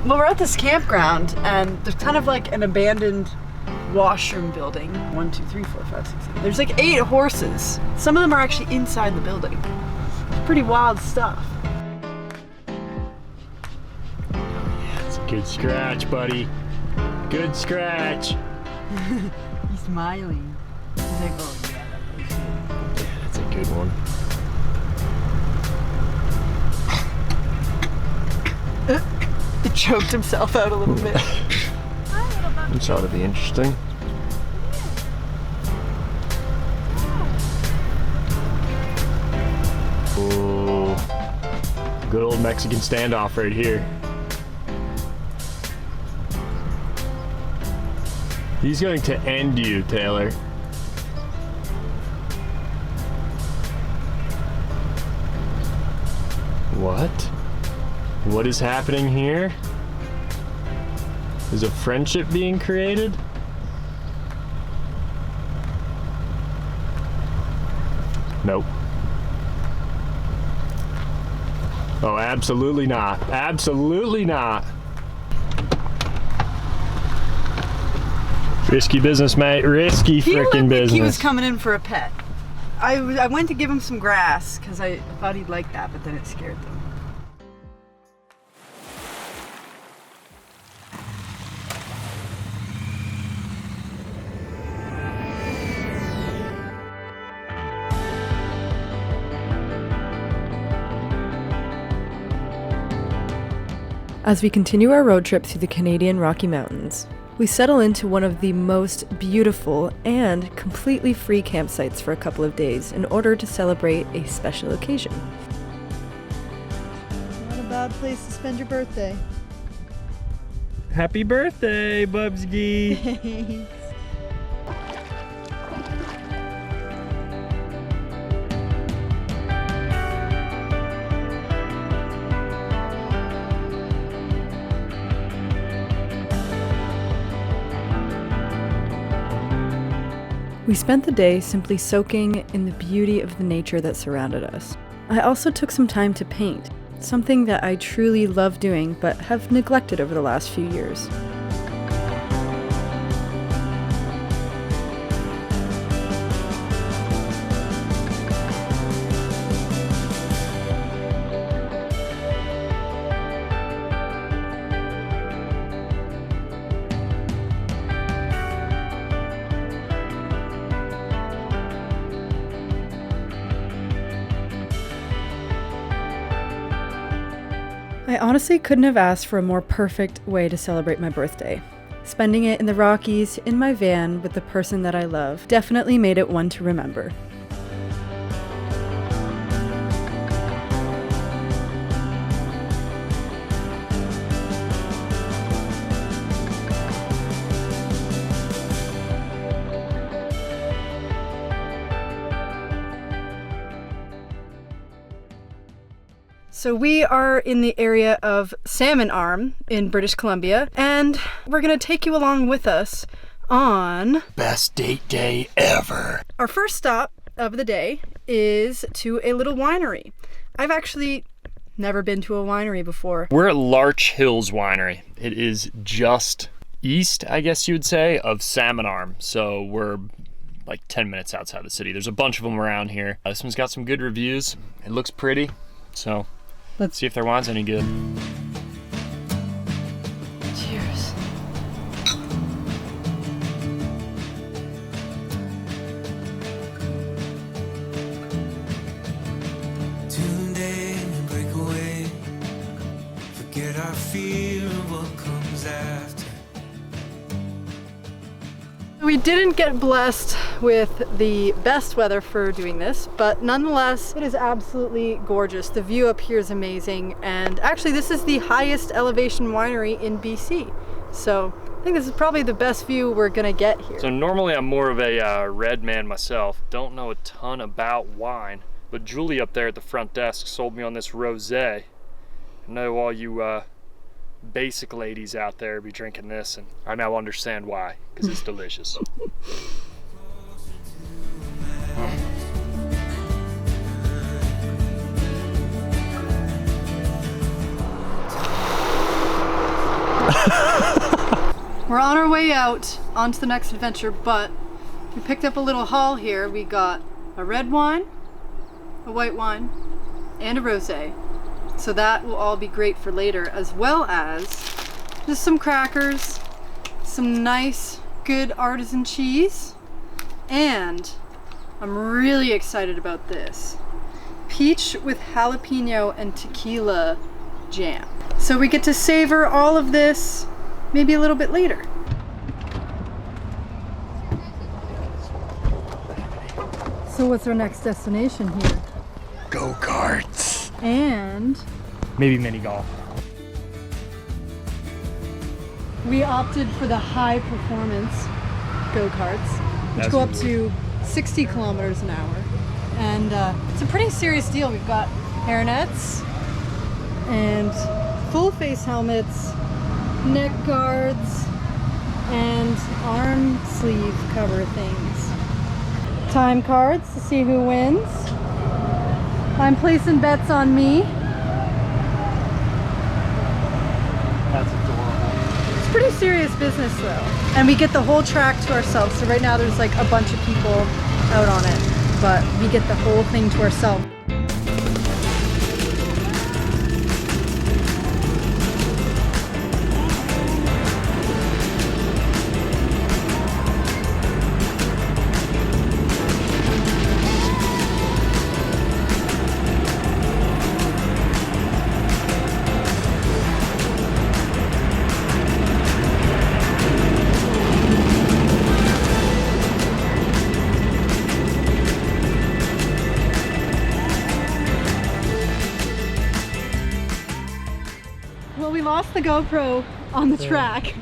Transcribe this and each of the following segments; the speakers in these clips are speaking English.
Well, we're at this campground, and there's kind of like an abandoned washroom building. 1, 2, 3, 4, 5, 6, 7. There's like 8 horses. Some of them are actually inside the building. It's pretty wild stuff. That's a good scratch, buddy. Good scratch. He's smiling. He's like, oh yeah, that was good. Yeah, that's a good one. He choked himself out a little bit. I thought it'd be interesting. Ooh, good old Mexican standoff right here. He's going to end you, Taylor. What? What is happening here? Is a friendship being created? Nope. Oh, absolutely not. Absolutely not. Risky business, mate. Risky frickin' business. He was coming in for a pet. I went to give him some grass because I thought he'd like that, but then it scared them. As we continue our road trip through the Canadian Rocky Mountains, we settle into one of the most beautiful and completely free campsites for a couple of days in order to celebrate a special occasion. Not a bad place to spend your birthday. Happy birthday, Bubsky! We spent the day simply soaking in the beauty of the nature that surrounded us. I also took some time to paint, something that I truly love doing but have neglected over the last few years. I honestly couldn't have asked for a more perfect way to celebrate my birthday. Spending it in the Rockies, in my van, with the person that I love, definitely made it one to remember. So we are in the area of Salmon Arm in British Columbia, and we're gonna take you along with us on Best date day ever. Our first stop of the day is to a little winery. I've actually never been to a winery before. We're at Larch Hills Winery. It is just east, I guess you would say, of Salmon Arm. So we're like 10 minutes outside the city. There's a bunch of them around here. This one's got some good reviews. It looks pretty, so let's see if their wine's any good. Cheers. Tune in, break away. Forget our fear of what comes after. We didn't get blessed with the best weather for doing this, but nonetheless, it is absolutely gorgeous. The view up here is amazing, and actually this is the highest elevation winery in BC. So I think this is probably the best view we're gonna get here. So normally I'm more of a red man myself. Don't know a ton about wine, but Julie up there at the front desk sold me on this rosé. I know all you basic ladies out there be drinking this, and I now understand why, because it's delicious. We're on our way out onto the next adventure, but we picked up a little haul here. We got a red wine, a white wine, and a rosé. So that will all be great for later, as well as just some crackers, some nice, good artisan cheese, and I'm really excited about this. Peach with jalapeno and tequila jam. So we get to savor all of this maybe a little bit later. So what's our next destination here? Go-karts. And Maybe mini golf. we opted for the high performance go-karts, which As go we up would. to 60 kilometers an hour. And it's a pretty serious deal. We've got hairnets and full face helmets, neck guards, and arm sleeve cover things. Time cards to see who wins. I'm placing bets on me. That's adorable. It's pretty serious business though. And we get the whole track to ourselves. So right now there's like a bunch of people out on it, but we get the whole thing to ourselves. Well, we lost the GoPro on the track,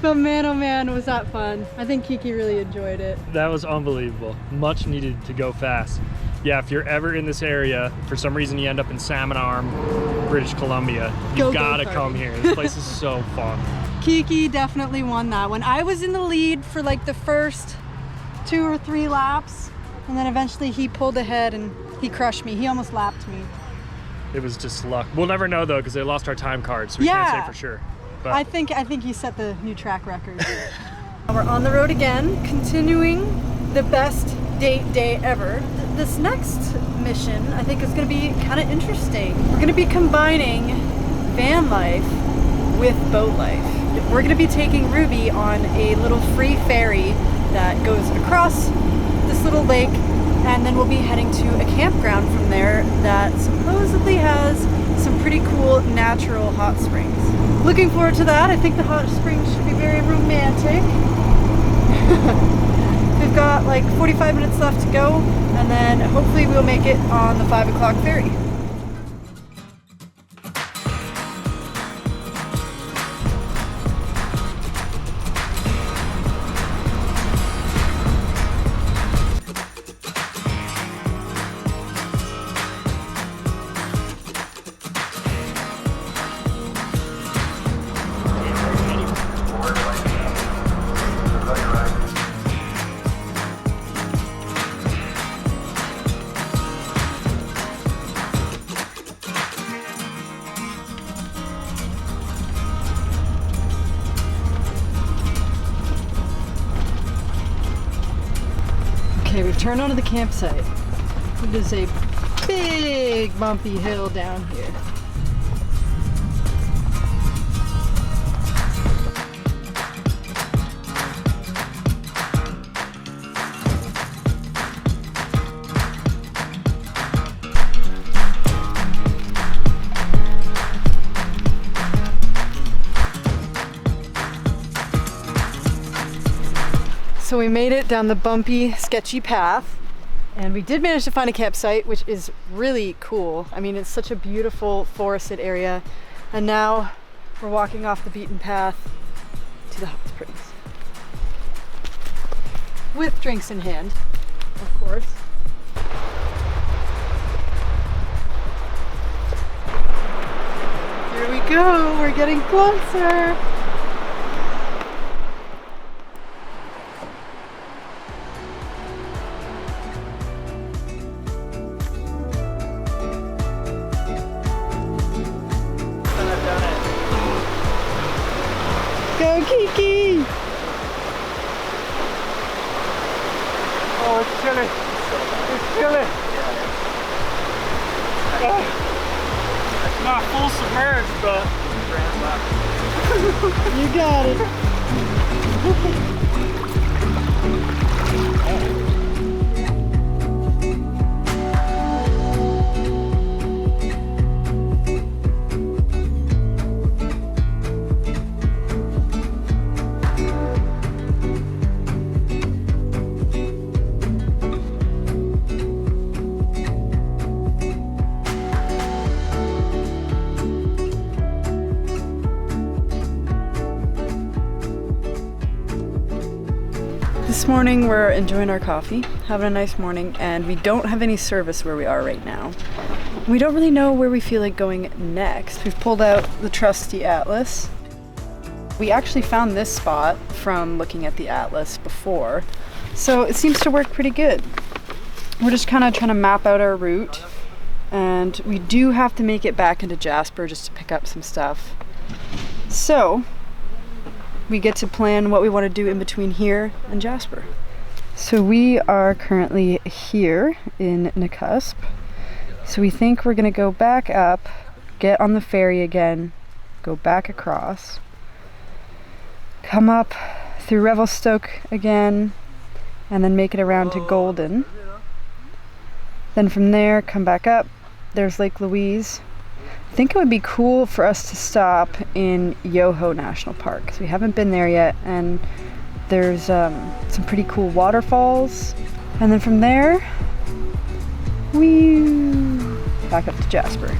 but man, oh man, was that fun. I think Kiki really enjoyed it. That was unbelievable. Much needed to go fast. Yeah, if you're ever in this area, for some reason you end up in Salmon Arm, British Columbia, you gotta go-karting. come here. This place is so fun. Kiki definitely won that one. I was in the lead for like the first 2 or 3 laps, and then eventually he pulled ahead and he crushed me. He almost lapped me. It was just luck. We'll never know though, because they lost our time card, so we can't say for sure. But I think he set the new track record. We're on the road again, continuing the best date day ever. This next mission I think is going to be kind of interesting. We're going to be combining van life with boat life. We're going to be taking Ruby on a little free ferry that goes across this little lake, and then we'll be heading to a campground from there that supposedly has some pretty cool natural hot springs. Looking forward to that. I think the hot springs should be very romantic. We've got like 45 minutes left to go, and then hopefully we'll make it on the 5 o'clock ferry. Okay, we've turned onto the campsite. It is a big bumpy hill down here. So we made it down the bumpy, sketchy path, and we did manage to find a campsite, which is really cool. I mean, it's such a beautiful forested area, and now we're walking off the beaten path to the hot springs. With drinks in hand, of course. Here we go, we're getting closer. Go Kiki! Oh, it's chilly. It's chilly. It's not full submerged, but You got it. This morning we're enjoying our coffee, having a nice morning, and we don't have any service where we are right now. We don't really know where we feel like going next. We've pulled out the trusty atlas. We actually found this spot from looking at the atlas before, so it seems to work pretty good. We're just kind of trying to map out our route, and we do have to make it back into Jasper just to pick up some stuff. So we get to plan what we want to do in between here and Jasper. So we are currently here in Nakusp. So we think we're gonna go back up, get on the ferry again, go back across, come up through Revelstoke again, and then make it around to Golden. Then from there, come back up. There's Lake Louise. I think it would be cool for us to stop in Yoho National Park, because we haven't been there yet, and there's some pretty cool waterfalls. And then from there, back up to Jasper.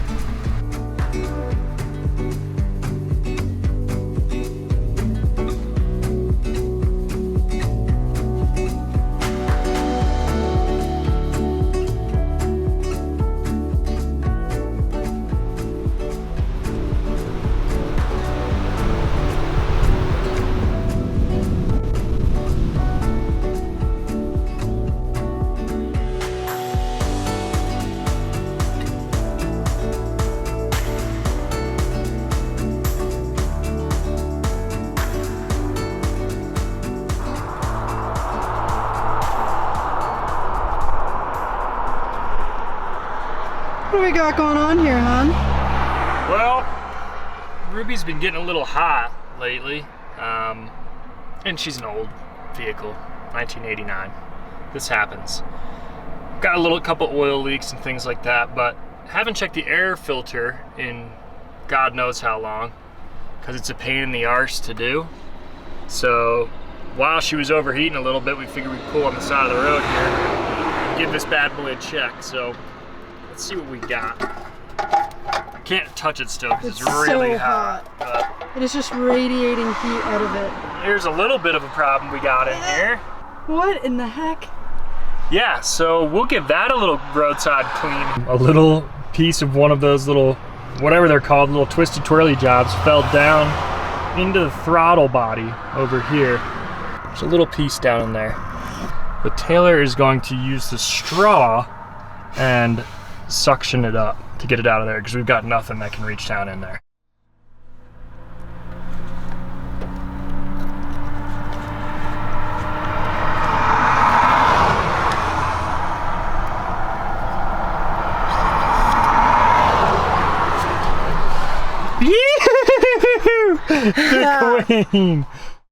What do we got going on here, hon? well, Ruby's been getting a little hot lately, and she's an old vehicle, 1989. This happens. Got a couple oil leaks and things like that, but haven't checked the air filter in God knows how long, because it's a pain in the arse to do. So while she was overheating a little bit, we figured we'd pull on the side of the road here and give this bad boy a check. So let's see what we got. I can't touch it still because it's really so hot. But it is just radiating heat out of it. here's a little bit of a problem we got in here. What in the heck? Yeah, so we'll give that a little roadside clean. A little piece of one of those little, whatever they're called, little twisty twirly jobs fell down into the throttle body over here. There's a little piece down in there. The Taylor is going to use the straw and suction it up to get it out of there, because we've got nothing that can reach down in there. The queen.